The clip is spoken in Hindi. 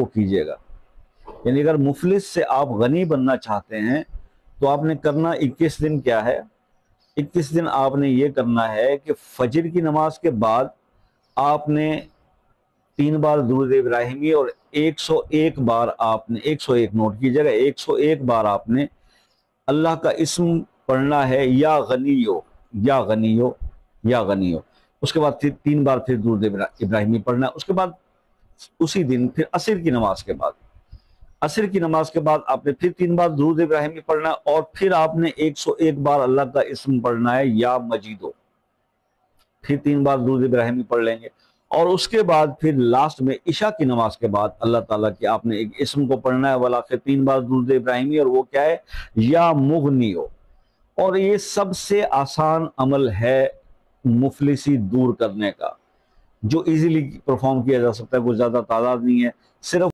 वो कीजिएगा। यानी अगर मुफलिस से आप गनी बनना चाहते हैं तो आपने करना 21 दिन क्या है, 21 दिन आपने ये करना है कि फजर की नमाज के बाद आपने 3 बार दुरूद इब्राहिमी और 101 बार आपने, 101 नोट कीजिएगा, 101 बार आपने अल्लाह का इस्म पढ़ना है, या गनीयो या गनीयो या गनीयो। उसके बाद फिर 3 बार फिर दुरूद इब्राहिमी पढ़ना है। उसके बाद उसी दिन फिर असर की नमाज के बाद, असर की नमाज के बाद आपने फिर 3 बार दुरूद इब्राहिमी पढ़ना है, और फिर आपने 101 बार अल्लाह का इस्म पढ़ना है, या मजीदो। फिर 3 बार दुरूद इब्राहिमी पढ़ लेंगे, और उसके बाद फिर लास्ट में इशा की नमाज के बाद अल्लाह ताला के आपने एक इस्म को पढ़ना है, वाला फिर 3 बार दुरूद इब्राहिमी, और वो क्या है, या मुगनियो। और ये सबसे आसान अमल है मुफलिसी दूर करने का, जो इजीली परफॉर्म किया जा सकता है, कोई ज्यादा तादाद नहीं है। सिर्फ